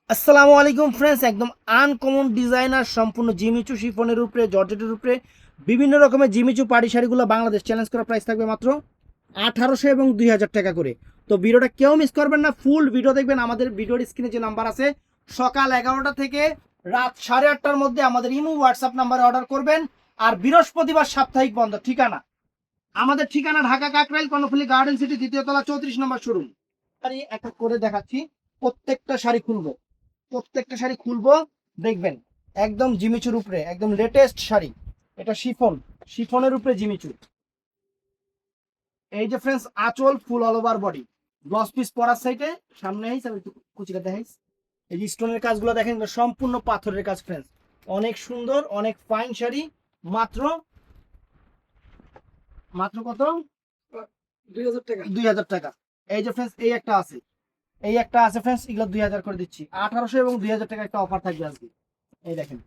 আসসালামু আলাইকুম ফ্রেন্ডস, একদম আনকমন ডিজাইনার সম্পূর্ণ জিমিচু শিফনের উপরে জর্জেটের উপরে বিভিন্ন রকমের জিমিচু পাড়ি শাড়িগুলো বাংলাদেশ চ্যালেঞ্জ করা প্রাইস থাকবে মাত্র 1800 এবং 2000 টাকা করে। তো ভিডিওটা কেউ মিস করবেন না, ফুল ভিডিও দেখবেন। আমাদের ভিডিওর স্ক্রিনে যে নাম্বার আছে, সকাল 11টা থেকে রাত 8:30টার মধ্যে আমাদের ইমো হোয়াটসঅ্যাপ নাম্বারে অর্ডার করবেন। আর বৃহস্পতিবার সাপ্তাহিক বন্ধ। ঠিকানা আমাদের ঠিকানা ঢাকা কাকরাইল কর্ণফুলী গার্ডেন সিটি, দ্বিতীয় তলা, 34 নম্বর শোরুম। শাড়ি এক এক করে দেখাচ্ছি, প্রত্যেকটা শাড়ি খুলবো দেখবেন। একদম জিমিচুর উপরে, একদম লেটেস্ট শাড়ি। এটা শিফনের উপরে জিমিচু। এই যে ফ্রেন্ডস, আঁচল ফুল all over body, blouse piece পরার সাইডে সামনে আইস, আমি একটু কুচিটা দেখাইস। এই যে স্টোনের কাজগুলো দেখেন, সম্পূর্ণ পাথরের কাজ ফ্রেন্ডস। অনেক সুন্দর, অনেক ফাইন শাড়ি। মাত্র মাত্র কত? 2000 টাকা। 2000 টাকা। এই যে ফ্রেন্ডস, এই একটা আছে ফ্রেন্ডস, এগুলো 2000 করে দিচ্ছি। 1800 এবং 2000 টাকা একটা অফার থাকবে আজকে। এই দেখেন,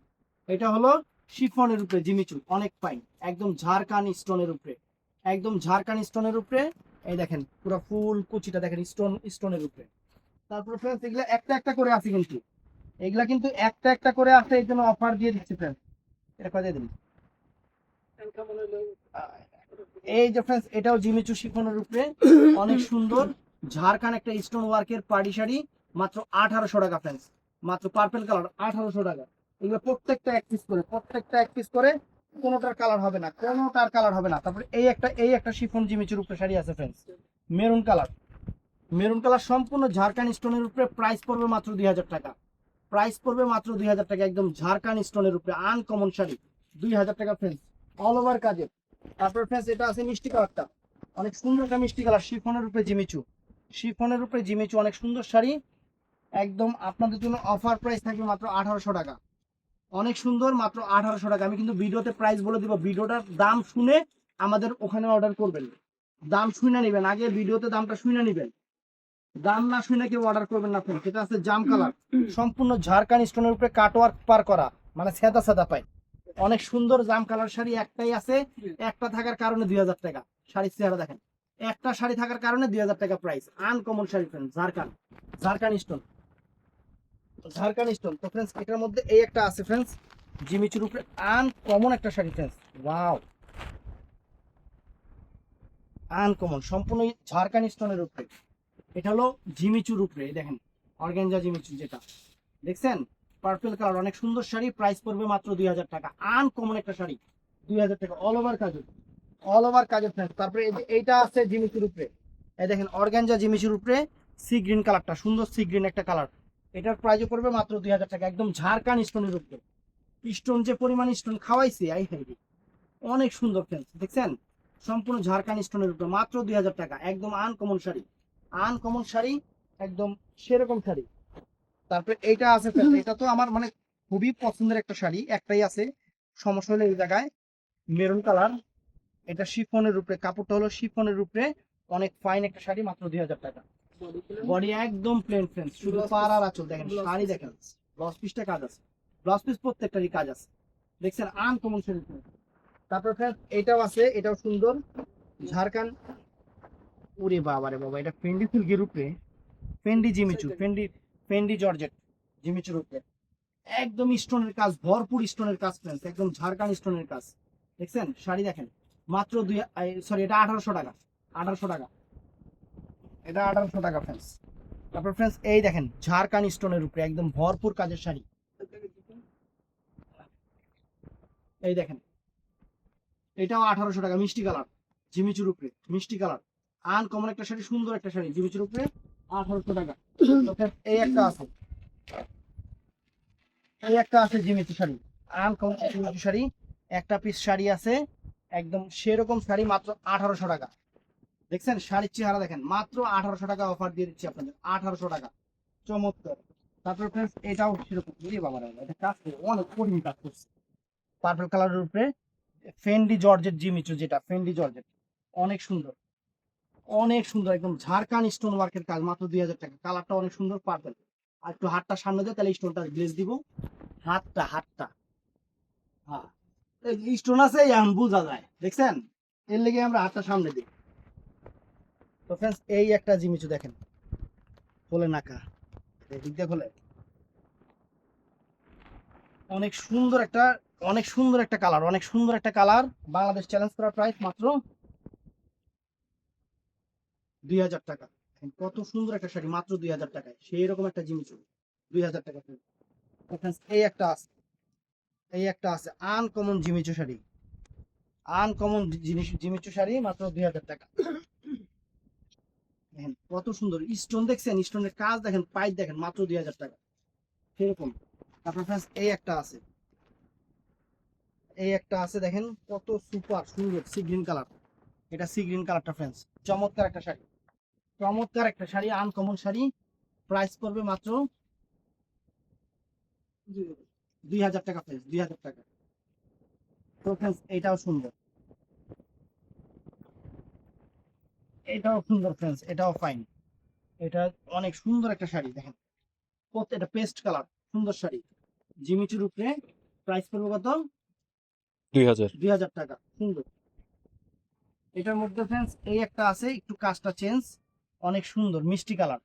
এটা হলো শিফনের উপরে জিমিচু, অনেক ফাইন, একদম ঝাড়খানি স্টোনের উপরে, একদম ঝাড়খানি স্টোনের উপরে। এই দেখেন পুরো ফুল কুচিটা দেখেন, স্টোনের উপরে। তারপরে ফ্রেন্ডস, এগুলা একটা একটা করে আছে কিন্তু, এগুলা কিন্তু একটা একটা করে আছে, এই জন্য অফার দিয়ে দিচ্ছি ফ্রেন্ডস। এটা কত দিন? এই যে ফ্রেন্ডস, এটাও জিমিচু শিফনের উপরে, অনেক সুন্দর ঝাড়খান একটা স্টোন ওয়ার্কের পার্টি শাড়ি। মাত্র 1800 টাকা ফ্রেন্ডস, মাত্র পার্পল কালার 1800 টাকা। এগুলো প্রত্যেকটা এক পিস করে, কোনোটার কালার হবে না, কোনোটার কালার হবে না। তারপরে এই একটা শিফন জিমিচুর উপরে শাড়ি আছে friends, maroon colour. Maroon colour সম্পূর্ণ ঝাড়খান স্টোনের উপরে, প্রাইস পড়বে মাত্র 2000 টাকা। প্রাইস পড়বে মাত্র 2000 টাকা, একদম ঝাড়খান স্টোনের উপরে আনকমন শাড়ি, 2000 টাকা ফ্রেন্ডস, অল ওভার কাজের। তারপর ফ্রেন্ডস, এটা আছে মিষ্টি কালারটা, অনেক সুন্দর একটা মিষ্টি কালার, শিফনের উপরে জিমিচু অনেক সুন্দর শাড়ি। একদম আপনাদের জন্য অফার প্রাইস থাকবে মাত্র 1800 টাকা। অনেক সুন্দর, মাত্র 1800 টাকা। আমি কিন্তু ভিডিওতে প্রাইস বলে দিব, ভিডিওটার দাম শুনে আমাদের ওখানে অর্ডার করবেন। দাম শুনে নেবেন, আগে ভিডিওতে দামটা শুনে নেবেন, দাম না শুনে কেউ অর্ডার করবেন না ফ্রেন্ড। এটা আছে জাম কালার, সম্পূর্ণ ঝাড়খান স্টোনের উপরে কাটওয়ার্ক পার করা, মানে সাদা সাদা পাই। অনেক সুন্দর জাম কালার শাড়ি, একটাই আছে, একটা থাকার কারণে 2000 টাকা। শাড়ির চেহারা দেখেন, একটা শাড়ি থাকার কারণে 2000 টাকা price. Uncommon sari friend, Jharkhand stone তো ফ্রেন্ডস, এটার মধ্যে এই একটা আছে ফ্রেন্ডস, জিমিচুর উপরে আনকমন একটা শাড়ি ফ্রেন্ডস। ওয়াও, আনকমন, সম্পূর্ণ ঝাড়খান স্টোনের উপরে। এটা হলো জিমিচুর উপরে, এই দেখেন অর্গানজা জিমিচু যেটা দেখছেন, পার্পল কালার, অনেক সুন্দর শাড়ি। প্রাইস পড়বে মাত্র 2000 টাকা। আনকমন একটা শাড়ি, 2000 টাকা, অল ওভার কাজের ফ্রেন্ডস। তারপরে এইটা আছে জিমিচুর উপরে, এই দেখেন অর্গানজা জিমিচুর উপরে, সি গ্রিন কালারটা, সুন্দর সি গ্রিন একটা কালার। এটার প্রাইস পড়বে মাত্র 2000 টাকা, একদম ঝাড়খান স্টোনের উপরে। স্টোন যে পরিমাণ স্টোন খাওয়াইছে, আই হাই রে, অনেক সুন্দর ফ্রেন্ডস, দেখছেন সম্পূর্ণ ঝাড়খান স্টোনের উপরে, মাত্র 2000 টাকা। একদম আনকমন শাড়ি, একদম সেরকম শাড়ি। তারপরে এইটা আছে friends, এটা তো আমার মানে খুবই পছন্দের একটা শাড়ি, একটাই আছে, সমস্যা হলো এই জায়গায়। মেরুন কালার, এটা শিফনের উপরে, কাপড়টা হলো শিফনের উপরে, অনেক ফাইন একটা শাড়ি, মাত্র 2000 টাকা। বডি একদম প্লেন ফ্রেন্ডস, শুধু পার আর আঁচল দেখেন, শাড়ি দেখেন, ব্লাউজ পিসটা কাজ আছে, ব্লাউজ পিস প্রত্যেকটারই কাজ আছে, দেখছেন আনকমন শাড়ি। তারপর ফ্রেন্ডস, এটাও আছে, এটাও সুন্দর ঝাড়খান্ড। ওরে বাবা রে বাবা, এটা ফেন্ডি সিল্কের উপরে, ফেন্ডি জর্জেট জিমিচুর উপরে, একদম স্টোনের কাজ, ভরপুর স্টোনের কাজ ফ্রেন্ডস, একদম ঝাড়খান্ড স্টোনের কাজ। দেখছেন শাড়ি দেখেন, মাত্র সরি, এটা 1800 টাকা। 1800 টাকা, এটা 1800 টাকা ফ্রেন্ডস। তারপর ফ্রেন্ডস, এই দেখেন ঝাড়খান্ড স্টোনের উপরে, একদম ভরপুর কাজের শাড়ি। এই দেখেন, এটাও 1800 টাকা, মিষ্টি কালার, জিমিচুর উপরে মিষ্টি কালার, আনকমন একটা শাড়ি, সুন্দর একটা শাড়ি, জিমিচুর উপরে 1800 টাকা। তো friends, এই একটা আছে Jimmy Choo sari, uncommon Jimmy Choo sari, একটা পিস শাড়ি আছে, একদম সেরকম শাড়ি, মাত্র 1800 টাকা। দেখছেন শাড়ির চেহারা দেখেন, মাত্র 1800 টাকা অফার দিয়ে দিচ্ছি আপনাদের, 1800 টাকা, চমৎকার। তারপর ফ্রেন্ডস, এটাও সেরকম, বাবা এটা কাজ করে, অনেক কঠিন কাজ করছে, পার্পল কালারের উপরে, ফেন্ডি জর্জেট জিমিচু, যেটা ফেন্ডি জর্জেট, অনেক সুন্দর, অনেক সুন্দর, একদম ঝাড়খান স্টোন ওয়ার্কের কাজ, মাত্র 2000 টাকা। কালারটা অনেক সুন্দর পার্পল। আর একটু হাতটা সামনে দেয়, তাহলে স্টোনটা গ্লেজ দিব, হাতটা হ্যাঁ, স্টোন আছে এখন বোঝা যায়, দেখছেন, এর লেগে আমরা হাতটা সামনে দিই। তো ফ্রেন্ডস, এই একটা জিমিচু দেখেন, খোলে নাকা, এদিক দিয়ে খোলে, অনেক সুন্দর একটা, অনেক সুন্দর একটা কালার, অনেক সুন্দর একটা কালার। বাংলাদেশ চ্যালেঞ্জ করা প্রাইস মাত্র 2000 টাকা। কত সুন্দর একটা শাড়ি মাত্র 2000 টাকায়, সেই রকম একটা জিনিস 2000 টাকা। এই একটা আছে, এই একটা আছে আনকমন জিমিচু শাড়ি, আনকমন জিনিস জিমিচু শাড়ি মাত্র 2000 টাকা। দেখেন কত সুন্দর স্টোন, দেখছেন স্টোনের কাজ দেখেন, পাইপ দেখেন, মাত্র 2000 টাকা সেরকম। তারপর ফ্রেন্ডস এই একটা আছে, এই একটা আছে দেখেন কত সুপার সুন্দর সি গ্রিন কালার। এটা সি গ্রিন কালারটা ফ্রেন্ডস, চমৎকার একটা শাড়ি, চমৎকার একটা শাড়ি, আনকমন শাড়ি। প্রাইস পড়বে মাত্র 2000 টাকা ফ্রেন্ডস, 2000 টাকা। তো ফ্রেন্ডস এটাও সুন্দর, এটাও সুন্দর ফ্রেন্ডস, এটাও ফাইন। এটা অনেক সুন্দর একটা শাড়ি দেখেন, এটা পেস্ট কালার, সুন্দর শাড়ি জিমিচুর উপরে। প্রাইস পড়বে কত? 2000। 2000 টাকা, সুন্দর। এটার মধ্যে ফ্রেন্ডস এই একটা আছে, একটু কাজটা চেঞ্জ, অনেক সুন্দর মিষ্টি কালার,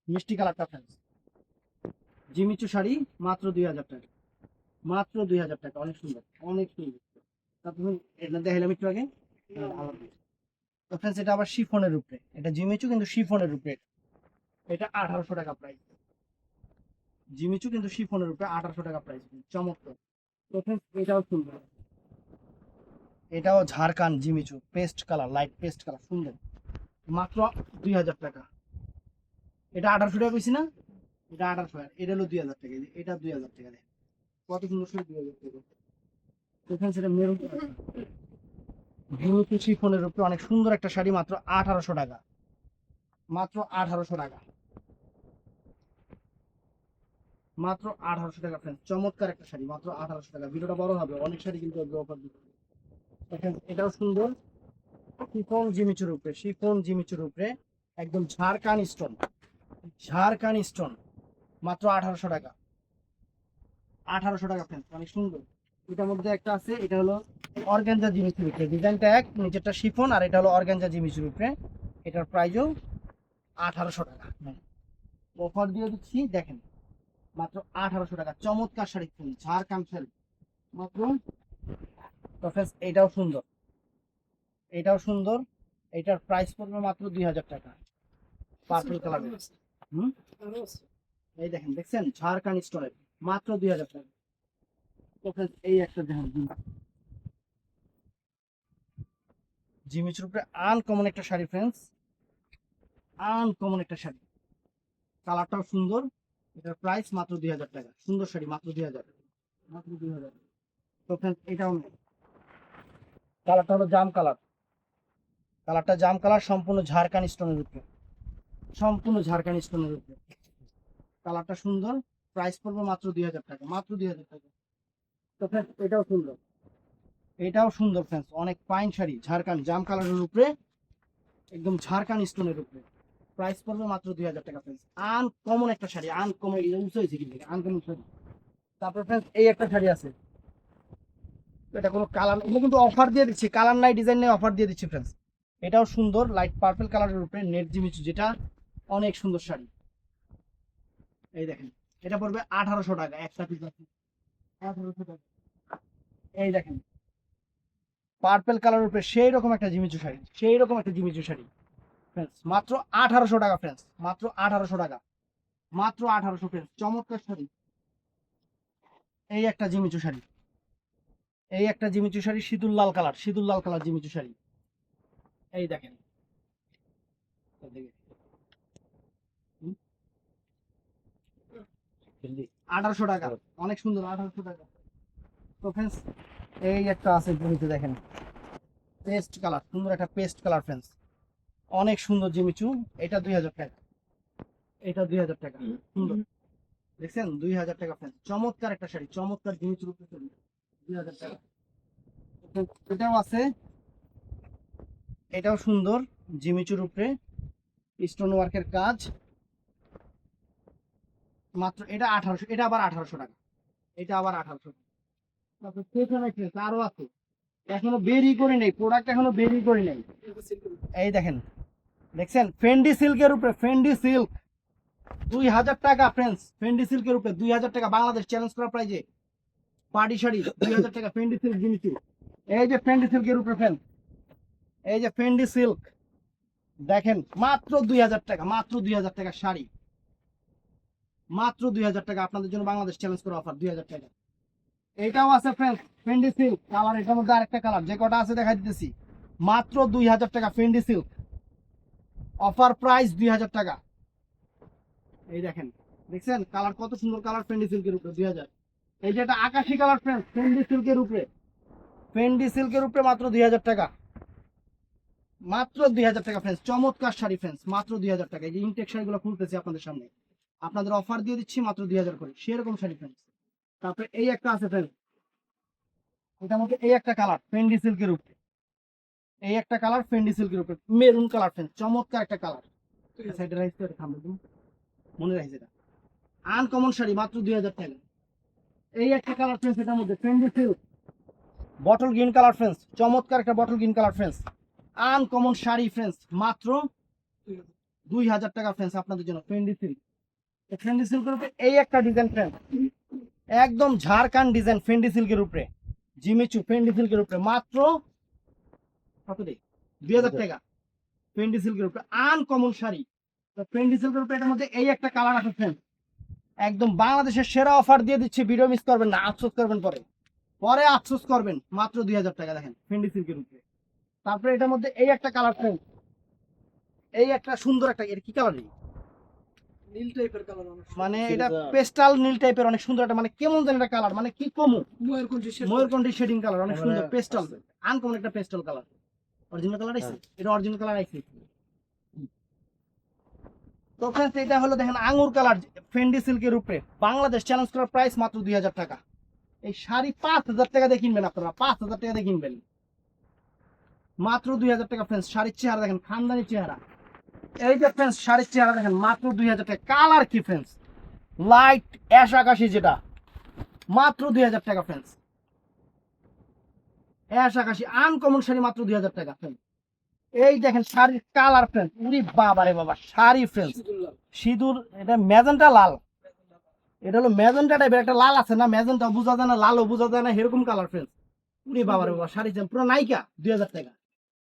মিষ্টি কালারটা ফ্রেন্ডস। জিমিচু শাড়ি মাত্র 2000 টাকা, মাত্র 2000 টাকা, অনেক সুন্দর, অনেক সুন্দর। তারপর এটা দেখালাম একটু আগে। তো ফ্রেন্ডস এটা আবার শিফনের উপরে, এটা জিমিচু কিন্তু শিফনের উপরে, এটা 1800 টাকা প্রাইস। জিমিচু কিন্তু শিফনের উপরে 1800 টাকা প্রাইস, চমৎকার। তো ফ্রেন্ডস এটাও সুন্দর, এটাও ঝাড়খান্ড জিমিচু paste colour, light paste colour, সুন্দর, মাত্র 2000 টাকা। এটা 1800 টাকা কইছি না, এটা 1800, এটা হলো 2000 টাকা, এটা 2000 টাকা। কত সুন্দর শাড়ি, 2000 টাকা। এখানে সেটা মেরুন জিমিচু শিফনের উপরে অনেক সুন্দর একটা শাড়ি, মাত্র 1800 টাকা, মাত্র 1800 টাকা, মাত্র 1800 টাকা ফ্রেন্ড। চমৎকার একটা শাড়ি, মাত্র 1800 টাকা। ভিডিওটা বড় হবে, অনেক শাড়ি কিন্তু অফার দিচ্ছে। এটাও সুন্দর, শিফন জিমিচুর উপরে, শিফন জিমিচুর উপরে একদম ঝাড়খান স্টোন, ঝাড়খান স্টোন, মাত্র 1800 টাকা, 1800 টাকা ফ্রেন্ড, অনেক সুন্দর। এটার মধ্যে একটা আছে, এটা হলো অর্গানজা জিমিচুর উপরে, ডিজাইনটা এক, নিচেরটা শিফন, আর এটা হলো অর্গানজা জিমিচুর উপরে। এটার প্রাইসও 1800 টাকা। অফার দিয়ে দিচ্ছি দেখেন, মাত্র 1800 টাকা। চমৎকার শাড়ি, ঝাড়খান শাড়ি মাত্র। তো ফ্রেন্ডস এটাও সুন্দর, এটাও সুন্দর। এটার প্রাইস পড়বে মাত্র 2000 টাকা, পার্পল কালার। হুম, এই দেখেন, দেখছেন ঝাড়খান স্টোনের, মাত্র 2000 টাকা। তো ফ্রেন্ডস এই একটা দেখেন জিমিচুর উপরে আনকমন একটা শাড়ি ফ্রেন্ডস, আনকমন একটা শাড়ি, কালারটাও সুন্দর। এটার প্রাইস মাত্র 2000 টাকা, সুন্দর শাড়ি, মাত্র 2000, মাত্র 2000। তো ফ্রেন্ডস এটাও কালারটা হলো জাম কালার, কালারটা জাম কালার, সম্পূর্ণ ঝাড়খান স্টোনের উপরে, সম্পূর্ণ ঝাড়খান স্টোনের উপরে। কালারটা সুন্দর, প্রাইস পড়বে মাত্র 2000 টাকা, মাত্র 2000 টাকা। তো ফ্রেন্ডস এটাও সুন্দর, এটাও সুন্দর ফ্রেন্ডস, অনেক ফাইন শাড়ি, ঝাড়খান জাম কালারের উপরে, একদম ঝাড়খান স্টোনের উপরে। প্রাইস পড়বে মাত্র 2000 টাকা ফ্রেন্ডস। আনকমন একটা শাড়ি, আনকমন, ইউজ হয়েছে কিন্তু আনকমন শাড়ি। তারপর ফ্রেন্ডস এই একটা শাড়ি আছে, এটা কোনো কালার, এটা কিন্তু অফার দিয়ে দিচ্ছি, কালার নাই ডিজাইন নেই, অফার দিয়ে দিচ্ছি ফ্রেন্ডস। এটাও সুন্দর, লাইট পার্পল কালারের উপরে নেট জিমিচু, যেটা অনেক সুন্দর শাড়ি। এই দেখেন, এটা পড়বে 1800 টাকা, একটা পিস আছে 1800 টাকা। এই দেখেন পার্পল কালারের উপরে সেই রকম একটা জিমিচু শাড়ি, সেই রকম একটা জিমিচু শাড়ি ফ্রেন্ডস, মাত্র 1800 টাকা ফ্রেন্ডস, মাত্র 1800 টাকা, মাত্র 1800 ফ্রেন্ডস। চমৎকার শাড়ি, এই একটা জিমিচু শাড়ি, এই একটা জিমিচু শাড়ি, সিঁদুর লাল কালার, সিঁদুর লাল কালার জিমিচু শাড়ি। এই দেখেন 1800 টাকা, অনেক সুন্দর, 1800 টাকা। তো ফ্রেন্ডস এই একটা আছে জিমিচু, দেখেন পেস্ট কালার, সুন্দর একটা পেস্ট কালার ফ্রেন্ডস, অনেক সুন্দর জিমিচু। এটা 2000 টাকা, এটা 2000 টাকা, সুন্দর, দেখছেন 2000 টাকা ফ্রেন্ডস। চমৎকার একটা শাড়ি, চমৎকার জিমিচুর উপরে শাড়ি, 2000 টাকা। এটাও আছে, এটাও সুন্দর জিমিচুর উপরে স্টোন ওয়ার্কের কাজ, মাত্র এটা 1800, এটা আবার 1800 টাকা, এটা আবার 1800 টাকা। তারপর সেখানে আরো আছে, এখনো বেরি করে নেই প্রোডাক্ট, এখনো বেরি করে নেই। এই দেখেন, দেখছেন ফেন্ডি সিল্কের উপরে, ফেন্ডি সিল্ক 2000 টাকা ফ্রেন্ডস, ফেন্ডি সিল্কের উপরে 2000 টাকা, বাংলাদেশ চ্যালেঞ্জ করা প্রাইজে পার্টি শাড়ি 2000 টাকা, ফেন্ডি সিল্ক জিমিচু। এই যে ফেন্ডি সিল্কের উপরে ফ্রেন্ড, এই যে ফেন্ডি সিল্ক দেখেন মাত্র 2000 টাকা, মাত্র 2000 টাকা শাড়ি, মাত্র 2000 টাকা আপনাদের জন্য বাংলাদেশ চ্যালেঞ্জ করে অফার 2000 টাকা। এটাও আছে ফ্রেন্ড ফেন্ডি সিল্ক কালার, এটার মধ্যে আরেকটা কালার যে কটা আছে দেখা দিতেছি, মাত্র 2000 টাকা ফেন্ডি সিল্ক, অফার প্রাইস 2000 টাকা। এই দেখেন, দেখছেন কালার কত সুন্দর কালার ফেন্ডি সিল্কের উপরে 2000। এই যে এটা আকাশি কালার ফ্রেন্ড ফেন্ডি সিল্কের উপরে, ফেন্ডি সিল্কের উপরে মাত্র 2000 টাকা, মাত্র 2000 টাকা ফ্রেন্ডস। চমৎকার শাড়ি ফ্রেন্ডস, মাত্র 2000 টাকা। এই যে ইনটেক শাড়িগুলো খুলতেছি আপনাদের সামনে, আপনাদের অফার দিয়ে দিচ্ছি মাত্র 2000 করে, সেরকম শাড়ি ফ্রেন্ডস। তারপরে এই একটা আছে ফ্রেন্ডস, এটার মধ্যে এই একটা কালার ফেন্ডি সিল্কের উপরে, এই একটা কালার ফেন্ডি সিল্কের উপরে মেরুন কালার ফ্রেন্ডস, চমৎকার একটা কালার। সাইডে রাইস করে থামবে তুমি, মনে রাখছে এটা আনকমন শাড়ি মাত্র 2000 টাকা। এই একটা কালার ফ্রেন্ডস, এটার মধ্যে Fendi silk bottle green colour friends, চমৎকার একটা bottle green colour friends, uncommon sari friends, মাত্র 2000 টাকা ফ্রেন্ডস আপনাদের জন্য ফেন্ডি সিল্ক। ফেন্ডি সিল্কের উপরে এই একটা ডিজাইন ফ্রেন্ডস, একদম ঝাড়খান্ড ডিজাইন ফেন্ডি সিল্কের উপরে, জিমিচু ফেন্ডি সিল্কের উপরে মাত্র কত দিয়ে 2000 টাকা ফেন্ডি সিল্কের উপরে আনকমন শাড়ি। তো ফেন্ডি সিল্কের উপরে এটার মধ্যে এই একটা কালার আছে ফ্রেন্ড, একদম বাংলাদেশের সেরা অফার দিয়ে দিচ্ছি, ভিডিও মিস করবেন না, আফসোস করবেন পরে, পরে আফসোস করবেন, মাত্র 2000 টাকা দেখেন ফেন্ডি সিল্কের উপরে। তারপরে এটার মধ্যে এই একটা কালার ফ্রেন্ড, এই একটা সুন্দর একটা, এর কি কালার নীল টাইপের কালার, মানে এটা পেস্টাল নীল টাইপের, অনেক সুন্দর একটা, মানে কেমন জানি একটা কালার, মানে কি কমু ময়ূরকণ্ঠী শেডিং কালার, অনেক সুন্দর পেস্টাল, আনকমন একটা পেস্টাল কালার। অরিজিনাল কালার আইছে, এটা অরিজিনাল কালার আইছে। তো फ्रेंड्स এটা হলো দেখেন আঙ্গুর কালার ফেন্ডি সিল্কের উপরে, বাংলাদেশ চ্যালেঞ্জ করার প্রাইস মাত্র 2000 টাকা। এই শাড়ি 5000 টাকা দিয়ে কিনবেন আপনারা, 5000 টাকা দিয়ে কিনবেন, মাত্র 2000 টাকা ফ্রেন্ডস। শাড়ির চেহারা দেখেন, খানদানি চেহারা। এই যে ফ্রেন্ডস শাড়ির চেহারা দেখেন, মাত্র 2000 টাকা। কালার কি ফ্রেন্ডস, লাইট অ্যাশ আকাশি, যেটা মাত্র 2000 টাকা ফ্রেন্ডস, অ্যাশ আকাশি আনকমন শাড়ি মাত্র 2000 টাকা ফ্রেন্ডস। এই দেখেন শাড়ির কালার ফ্রেন্ডস, উরি বাবা রে বাবা, শাড়ি ফ্রেন্ডস সিঁদুর, এটা ম্যাজেন্টা লাল, এটা হলো ম্যাজেন্টা টাইপের একটা লাল আছে না, ম্যাজেন্টা বোঝা যায় না, লালও বোঝা যায় না, এরকম কালার ফ্রেন্ডস, উরি বাবা রে বাবা, শাড়ি পুরো নাইকা 2000 টাকা।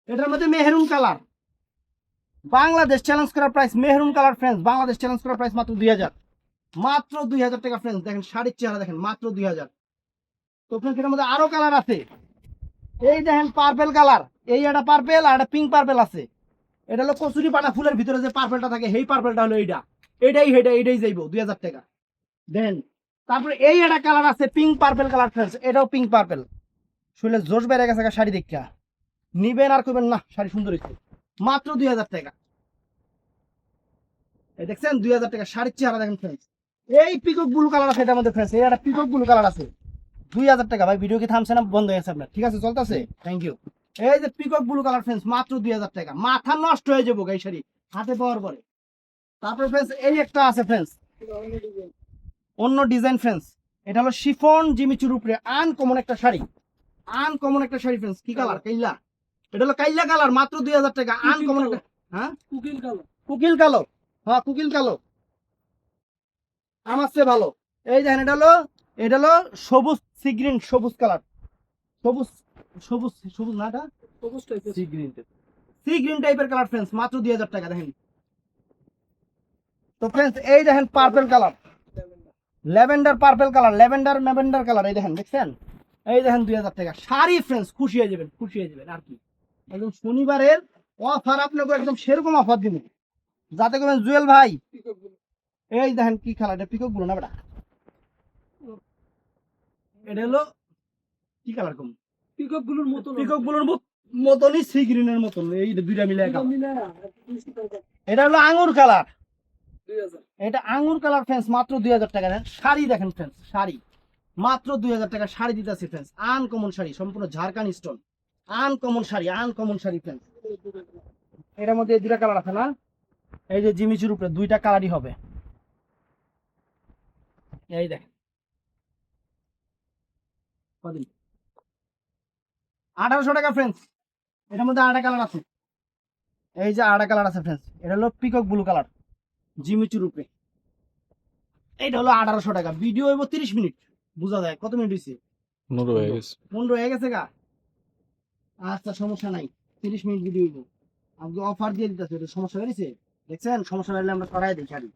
এটার মধ্যে মেহরুন কালার, বাংলাদেশ চ্যালেঞ্জ করার price Mehrun colour friends, Bangladesh challenge করার প্রাইস মাত্র 2000, মাত্র 2000 টাকা ফ্রেন্ডস। দেখেন শাড়ির চেহারা দেখেন, মাত্র 2000। তো ফ্রেন্ডস এটার মধ্যে আরো কালার আছে, এই দেখেন পার্পেল কালার, এই একটা পার্পেল আর একটা পিঙ্ক পার্পেল আছে। এটা হলো কচুরি পাতা ফুলের ভিতরে যে পার্পেলটা থাকে, এই পার্পেলটা হলো এইটা, এইটাই যাইবো 2000 টাকা দেন। তারপরে এই একটা কালার আছে পিঙ্ক পার্পেল কালার ফ্রেন্ডস, এটাও পিঙ্ক পার্পেল, শুনলে জোশ বেড়ে গেছে শাড়ি দেখা, নিবেন আর করবেন না, শাড়ি সুন্দর হয়েছে, মাত্র 2000 টাকা। এই দেখছেন 2000 টাকা শাড়ির চেহারা দেখেন ফ্রেন্ডস। এই পিকক ব্লু কালার আছে এটার মধ্যে ফ্রেন্ডস, এই একটা পিকক ব্লু কালার আছে 2000 টাকা। ভাই ভিডিও কি থামছে না, বন্ধ হয়ে গেছে আপনার? ঠিক আছে চলতেছে, থ্যাংক ইউ। এই যে পিকক ব্লু কালার ফ্রেন্ডস, মাত্র 2000 টাকা, মাথা নষ্ট হয়ে যাবো এই শাড়ি হাতে পাওয়ার পরে। তারপরে ফ্রেন্ডস এই একটা আছে ফ্রেন্ডস, অন্য ডিজাইন ফ্রেন্ডস, এটা হলো শিফন জিমিচুর উপরে আনকমন একটা শাড়ি, আনকমন একটা শাড়ি ফ্রেন্ডস। কি কালার? কাইলা, এটা হলো কাইলা কালার, মাত্র 2000 টাকা, আনকমন একটা। হ্যাঁ কুকিল কালার, কুকিল কালো, হ্যাঁ কুকিল কালো, আমার চেয়ে ভালো। এই দেখেন এটা হলো সবুজ সি গ্রিন, সবুজ কালার, সবুজ সবুজ সবুজ না, এটা সবুজ টাইপের, সি গ্রিন সি গ্রিন টাইপের কালার ফ্রেন্ডস, মাত্র 2000 টাকা দেখেন। তো ফ্রেন্ডস এই দেখেন purple colour, lavender purple colour, lavender colour, এই দেখেন দেখছেন, এই দেখেন 2000 টাকা শাড়ি ফ্রেন্ডস, খুশি হয়ে যাবেন, খুশি হয়ে যাবেন। আর কি একদম শনিবারের অফার, আপনাকে একদম সেরকম অফার দিব, যাতে করবেন জুয়েল ভাই। পিকক ব্লু, এই দেখেন কি কালার, এটা পিকক ব্লু না বেটা, এটা হলো কি কালার কম, পিকক ব্লুর মতো, পিকক ব্লুর মতনই সি গ্রিনের মতন, এই দুইটা মিলে এক কালার। এটা হলো আঙ্গুর কালার, 2000, এটা আঙ্গুর কালার ফ্রেন্ডস, মাত্র 2000 টাকা দেন। শাড়ি দেখেন ফ্রেন্ডস, শাড়ি মাত্র 2000 টাকা শাড়ি দিতেছি ফ্রেন্ডস, আনকমন শাড়ি, সম্পূর্ণ Jharkhand stone, uncommon sari friends. এটার মধ্যে এই দুটা কালার আছে না, এই যে জিমিচুর উপরে দুইটা কালারই হবে, এই দেখেন কদিন 1800 টাকা ফ্রেন্ডস। এটার মধ্যে আরেকটা কালার আছে, এই যে আরেকটা কালার আছে ফ্রেন্ডস, এটা হলো পিকক ব্লু কালার জিমিচুর উপরে, এইটা হলো 1800 টাকা। ভিডিও হইব 30 মিনিট, বোঝা যায় কত মিনিট হয়েছে, 15 হয়ে গেছে। 15 হয়ে গেছে গা? আচ্ছা সমস্যা নাই, 30 মিনিট ভিডিও হইব। আমাকে অফার দিয়ে দিতেছে, এটা সমস্যা হয়েছে? দেখছেন, সমস্যা হলে আমরা করাই দিই শাড়ি।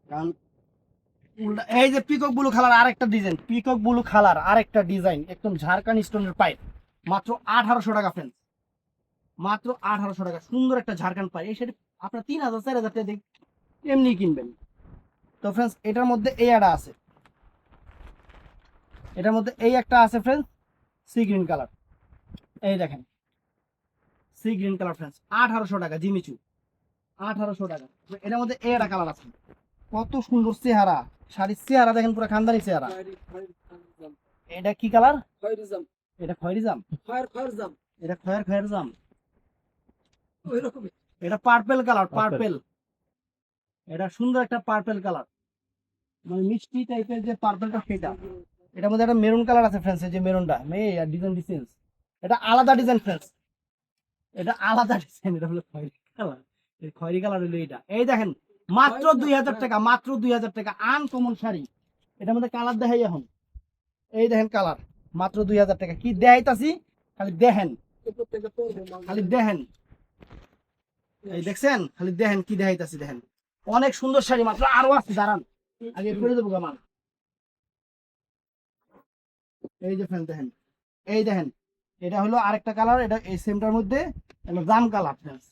কারণ এই যে পিকক ব্লু কালার আরেকটা ডিজাইন, পিকক ব্লু কালার আরেকটা ডিজাইন, একদম ঝাড়খান্ড স্টোনের পাইপ, মাত্র 1800 টাকা ফ্রেন্ডস, মাত্র 1800 টাকা। সুন্দর একটা ঝাড়খান্ড পাইপ, এই শাড়ি আপনার 3000 4000 টাকা দিয়ে এমনি কিনবেন। তো ফ্রেন্ডস এটার মধ্যে এই একটা আছে, এটার মধ্যে এই একটা আছে ফ্রেন্ডস, সি গ্রিন কালার। এই দেখেন সি গ্রিন কালার ফ্রেন্ডস, 1800 টাকা জিমিচু, 1800 টাকা। এটার মধ্যে এই একটা কালার আছে, কত সুন্দর চেহারা, শাড়ির চেহারা দেখেন, পুরো খানদানি চেহারা। এটা কি কালার? খয়েরিজাম, এটা খয়েরি জাম, খয়েরজাম, এটা খয়ের জাম, ওই রকমই। এটা পার্পেল কালার, Purple। পার্পেল। এটা সুন্দর একটা পার্পেল কালার, মানে মিষ্টি টাইপের যে পার্পেলটা সেটা। এটার মধ্যে একটা মেরুন কালার আছে ফ্রেন্ডস, এই যে মেরুনটা ডিজাইন ডিসেন্স, এটা আলাদা ডিজাইন ফ্রেন্ডস, এটা আলাদা ডিজাইন, এটা হলো খয়েরি কালার। এই খয়েরি কালার হলো এটা। এই দেখেন মাত্র 2000 টাকা, মাত্র 2000 টাকা, আনকমন শাড়ি। এটার মধ্যে কালার দেখাই এখন, এই দেখেন কালার, মাত্র 2000 টাকা। কি দেখাইতাছি খালি দেখেন, এরপর থেকে পরবো খালি দেখেন, এই দেখছেন, খালি দেখেন কি দেখাইতাছি, দেখেন অনেক সুন্দর শাড়ি, মাত্র আরো আছে, দাঁড়ান আগে করে দেবো আমার। এই যে ফ্রেন্ড দেখেন, এই দেখেন, এটা হলো আরেকটা কালার, এটা এই সেমটার মধ্যে জাম কালার ফ্রেন্ডস।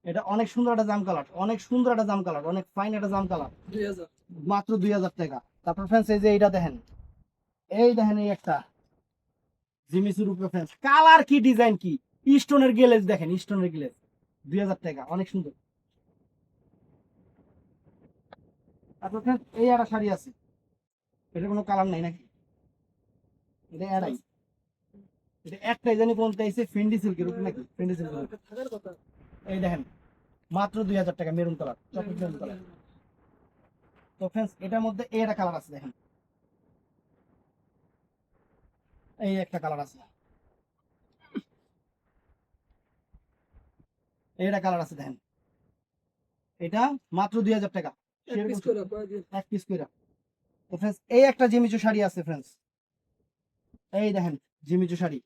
এটা অনেক সুন্দর একটা জাম কালার, অনেক সুন্দর একটা জাম কালার, অনেক ফাইন একটা জাম কালার, 2000। মাত্র 2000 টাকা। তারপর ফ্রেন্ডস এই যে এইটা দেখেন, এই দেখেন এই একটা জিমিসুর উপরে ফ্রেন্ডস, কালার কি ডিজাইন কি, স্টোনের গ্লেজ দেখেন, স্টোনের গ্লেজ, 2000 টাকা, অনেক সুন্দর। তারপর ফ্রেন্ডস এই একটা শাড়ি আছে, এটা কোনো কালার নাই নাকি, এটা এরাই, এটা একটাই জানি কোনটা এসে ফেন্ডি সিল্কের উপরে নাকি, ফেন্ডি সিল্কের উপরে। থাকার কথা। এই দেখেন মাত্র 2000 টাকা, maroon colour, chocolate maroon colour. তো ফ্রেন্ডস এটার মধ্যে এই একটা কালার আছে দেখেন, এই একটা কালার আছে, এইটা কালার আছে দেখেন, এটা মাত্র 2000 টাকা, এক পিস করে কয় দিন। এক পিস কইরা। তো ফ্রেন্ডস এই একটা জিমিচু শাড়ি আছে ফ্রেন্ডস, এই দেখেন জিমিচু শাড়ি,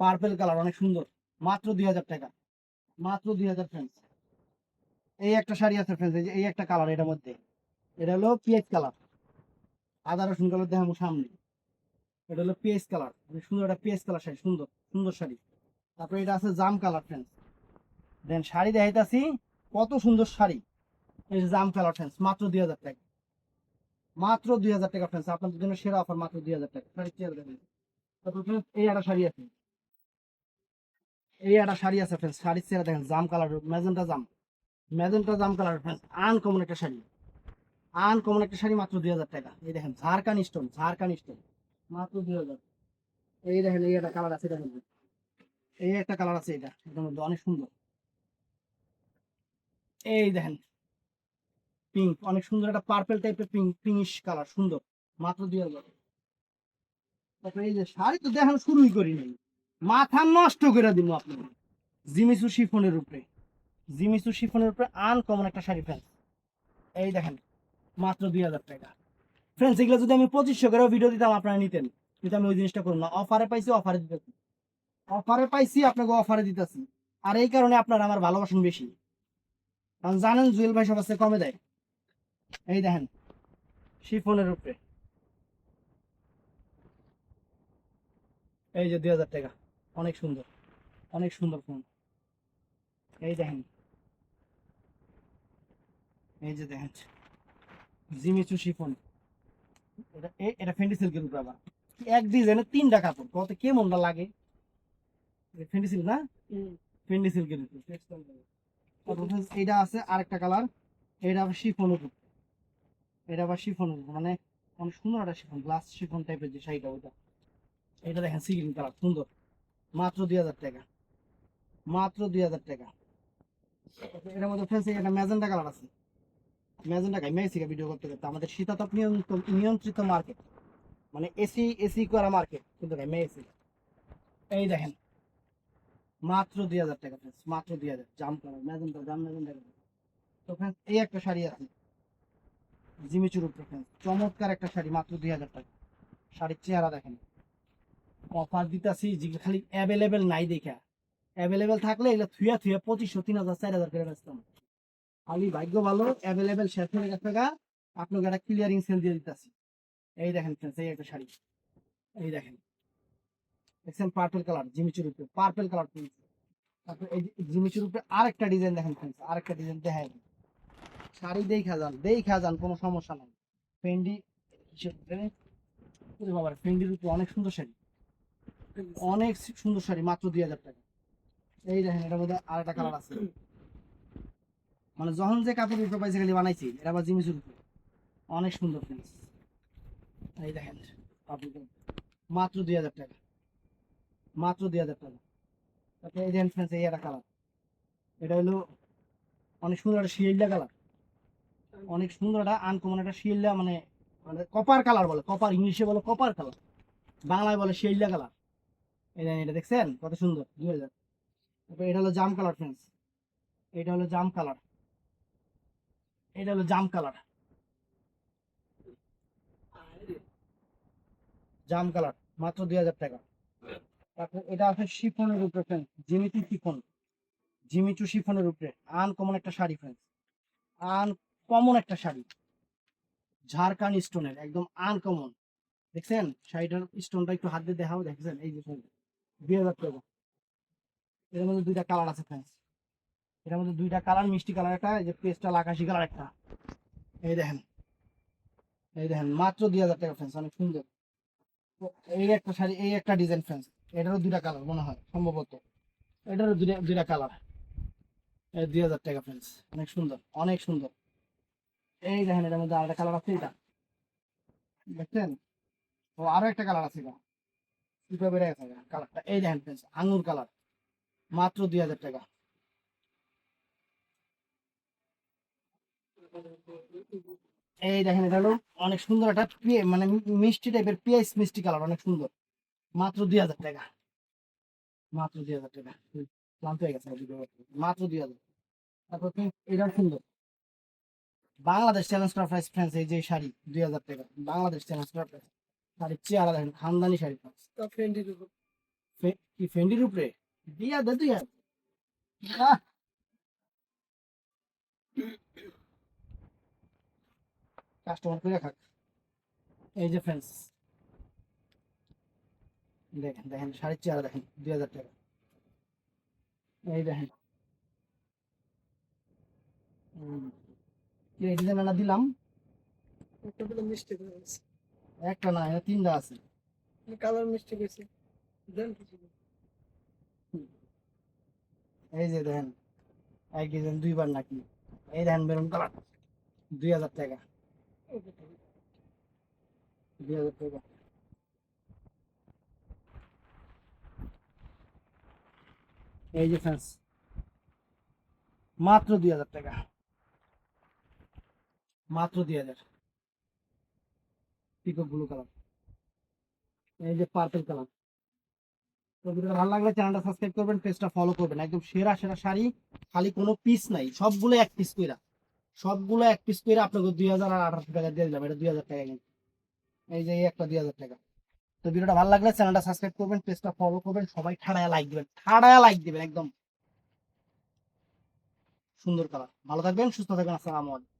পার্পল কালার, অনেক সুন্দর, মাত্র 2000 টাকা, মাত্র 2000 ফ্রেন্ডস। এই একটা শাড়ি আছে ফ্রেন্ডস, এই যে এই একটা কালার, এটার মধ্যে এটা হলো পিএইচ কালার, আদা রসুন কালার দেখাবো সামনে, এটা হলো পিএইচ কালার, অনেক সুন্দর একটা পিএইচ কালার শাড়ি, সুন্দর সুন্দর শাড়ি। তারপরে এটা আছে জাম কালার ফ্রেন্ডস, দেন শাড়ি দেখাইতাছি, কত সুন্দর শাড়ি, এই যে জাম কালার ফ্রেন্ডস, মাত্র 2000 টাকা, মাত্র 2000 টাকা ফ্রেন্ডস, আপনাদের জন্য সেরা অফার, মাত্র 2000 টাকা। শাড়ি চেয়ার দেখেন। তারপর friends, এই একটা শাড়ি আছে, এই একটা শাড়ি আছে ফ্রেন্ডস, শাড়ির চেয়ার দেখেন, জাম কালার, ম্যাজেন্টা জাম, ম্যাজেন্টা জাম কালার ফ্রেন্ডস, আনকমন একটা শাড়ি, আনকমন একটা শাড়ি, মাত্র 2000 টাকা। এই দেখেন ঝাড়খান্ড স্টোন, ঝাড়খান্ড স্টোন, মাত্র 2000। এই দেখেন এই একটা কালার আছে, দেখেন এই একটা কালার আছে, এটা এটার মধ্যে অনেক সুন্দর, এই দেখেন পিঙ্ক, অনেক সুন্দর একটা পার্পল টাইপের পিঙ্ক, পিঙ্কিশ কালার, সুন্দর, মাত্র 2000। তারপরে এই যে শাড়ি তো দেখানো শুরুই করি নাই, মাথা নষ্ট করে দিব আপনার, জিমিসু শিফনের উপরে, জিমিসু শিফনের উপরে আনকমন একটা শাড়ি ফ্রেন্ডস, এই দেখেন মাত্র 2000 টাকা। ফ্রেন্ডস এগুলো যদি আমি 2500 করে ভিডিও দিতাম আপনারা নিতেন, কিন্তু আমি ওই জিনিসটা করুন না, অফারে পাইছি, অফারে দিতেছি, অফারে পাইছি, আপনাকে অফারে দিতেছি। আর এই কারণে আপনারা আমার ভালোবাসেন বেশি, কারণ জানেন জুয়েল ভাই সবার চেয়ে কমে দেয়। এই দেখেন শিফনের উপরে, এই যে 2000 টাকা, অনেক সুন্দর, অনেক সুন্দর ফোন। এই দেখেন, এই যে দেখেন জিমিচু শিফন, এটা ফেন্ডি সিল্কের উপরে, আবার এক ডিজাইনে 3টা কাপড়, কত কে মনটা লাগে, ফেন্ডি সিল্ক না, ফেন্ডি সিল্কের উপরে। তারপর friends, এইটা আছে আরেকটা কালার, এটা আবার শিফন উপর, এটা আবার শিফন উপর, মানে অনেক সুন্দর একটা শিফন, গ্লাস শিফন টাইপের যে শাড়িটা ওইটা, এটা দেখেন সি গ্রিন কালার, সুন্দর, মাত্র 2000 টাকা, মাত্র 2000 টাকা। এটার মধ্যে ফ্রেন্ডস একটা ম্যাজেন্টা কালার আছে, ম্যাজেন্টা গাই মেসিকা ভিডিও করতে করতে, আমাদের শীতাতপ নিয়ন্ত্রিত মার্কেট, মানে এসি এসি করা মার্কেট, কিন্তু গাই মেসি। এই দেখেন মাত্র 2000 টাকা ফ্রেন্ডস, মাত্র 2000, জাম কালার, ম্যাজেন্টা জাম, ম্যাজেন্টা কালার। তো ফ্রেন্ডস এই একটা শাড়ি আছে জিমিচুর উপরে ফ্রেন্ডস, চমৎকার একটা শাড়ি, মাত্র 2000 টাকা। শাড়ির চেহারা দেখেন, অফার দিতেছি যে খালি অ্যাভেলেবেল নাই দেখা, অ্যাভেলেবেল থাকলে এগুলো থুয়া থুয়া 2500 3000 4000 করে বেচতাম। খালি ভাগ্য ভালো অ্যাভেলেবেল শেষ হয়ে গেছে গা, আপনাকে একটা ক্লিয়ারিং সেল দিয়ে দিতেছি। এই দেখেন friends, এই একটা শাড়ি, এই দেখেন, দেখছেন পার্পল কালার জিমিচুর উপরে, পার্পল কালার প্রিন্ট। তারপর এই জিমিচুর উপরে আরেকটা ডিজাইন দেখেন friends, আরেকটা ডিজাইন দেখাই। শাড়ি দেখা যান কোনো সমস্যা নাই। ফেন্ডি বাবার ফেন্ডির উপরে অনেক সুন্দর শাড়ি, অনেক সুন্দর শাড়ি মাত্র 2000 টাকা। এই দেখেন এটার মধ্যে আরেকটা কালার আছে, মানে যখন যে কাপড় উপরে পাইছে খালি বানাইছি, এটা আবার জিনিসের উপরে অনেক সুন্দর ফ্রেন্ডস। এই দেখেন কাপড় মাত্র 2000 টাকা, মাত্র 2000 টাকা। তারপরে এই দেখেন ফ্রেন্ডস, এই একটা কালার, এটা হলো অনেক সুন্দর একটা শিয়েলদা কালার, অনেক সুন্দর একটা আনকমন একটা শিয়েলদা, মানে মানে কপার কালার বলে, কপার ইংলিশে বলে কপার কালার, বাংলায় বলে শিয়েলদা কালার। এই দেখেন এটা দেখছেন কত সুন্দর 2000। তারপরে এটা হলো জাম কালার ফ্রেন্ডস, এটা হলো জাম কালার, এটা হলো জাম কালার, জাম কালার মাত্র 2000 টাকা। তারপর এটা আছে শিফনের উপরে ফ্রেন্ডস, জিমিচু শিফন, জিমিচু শিফনের উপরে আনকমন একটা শাড়ি ফ্রেন্ডস, আনকমন একটা শাড়ি, ঝাড়খান স্টোনের একদম আনকমন। দেখছেন শাড়িটার স্টোনটা একটু হাত দিয়ে দেখাও, দেখছেন এই যে শাড়ি 2000 টাকা। এর মধ্যে দুইটা কালার আছে ফ্রেন্ডস, এটার মধ্যে দুইটা কালার, মিষ্টি কালার একটা, এই যে পেস্টাল আকাশি কালার একটা। এই দেখেন, এই দেখেন মাত্র 2000 টাকা ফ্রেন্ডস, অনেক সুন্দর। তো এই একটা শাড়ি, এই একটা ডিজাইন ফ্রেন্ডস, এটারও দুইটা কালার মনে হয় সম্ভবত, এটারও দুইটা দুইটা কালার। 2000 টাকা ফ্রেন্ডস, অনেক সুন্দর, অনেক সুন্দর। এই দেখেন এটার মধ্যে আরেকটা কালার আছে, এটা দেখছেন, ও আরো একটা কালার আছে, এটা দুটো বেড়ে গেছে কালারটা। এই দেখেন ফ্রেন্ডস, আঙুর কালার মাত্র 2000 টাকা। এই দেখেন এটা হলো অনেক সুন্দর একটা মানে মিষ্টি টাইপের পিয়াইস মিষ্টি কালার, অনেক সুন্দর, মাত্র 2000 টাকা, মাত্র 2000 টাকা। ক্লান্ত হয়ে গেছে মাত্র 2000। তারপর এটা সুন্দর, বাংলাদেশ চ্যালেঞ্জ করা প্রাইস ফ্রেন্ডস, এই যে শাড়ি 2000 টাকা, বাংলাদেশ চ্যালেঞ্জ করা প্রাইস। শাড়ির চেহারা দেখেন, খানদানি শাড়ি friends। তা ফ্রেন্ডের উপর কি ফেন্ডির উপরে দিয়া দে তুই, কাস্টমার করে খাক। এই যে ফ্রেন্ডস দেখেন, দেখেন শাড়ির চেহারা দেখেন 2000 টাকা। এই দেখেন এই ডিজাইন দিলাম, একটা দিলে মিষ্টি করে আছে, একটা না এটা তিনটা আছে। কালার মিষ্টি গেছে দেন কিছু এই যে দেখেন এক ডিজাইন দুইবার নাকি। এই দেখেন মেরুন কালার 2000 টাকা, 2000 টাকা। এই যে ফ্রেন্ডস মাত্র 2000 টাকা, মাত্র 2000। পিকক ব্লু কালার, এই যে পার্পল কালার। তো ভিডিওটা ভালো লাগলে চ্যানেলটা সাবস্ক্রাইব করবেন, পেজটা ফলো করবেন। একদম সেরা সেরা শাড়ি, খালি কোনো পিস নাই, সবগুলো এক পিস কইরা, সবগুলো এক পিস কইরা আপনাকে 2000 আর 1800 টাকা দিয়ে দিলাম, এটা 2000 টাকা কিন্তু। এই যে এই একটা 2000 টাকা। তো ভিডিওটা ভালো লাগলে চ্যানেলটা সাবস্ক্রাইব করবেন, পেজটা ফলো করবেন, সবাই ঠাড়ায় লাইক দিবেন, ঠাড়ায় লাইক দিবেন একদম। সুন্দর কালার। ভালো থাকবেন, সুস্থ থাকবেন, আসসালামু আলাইকুম।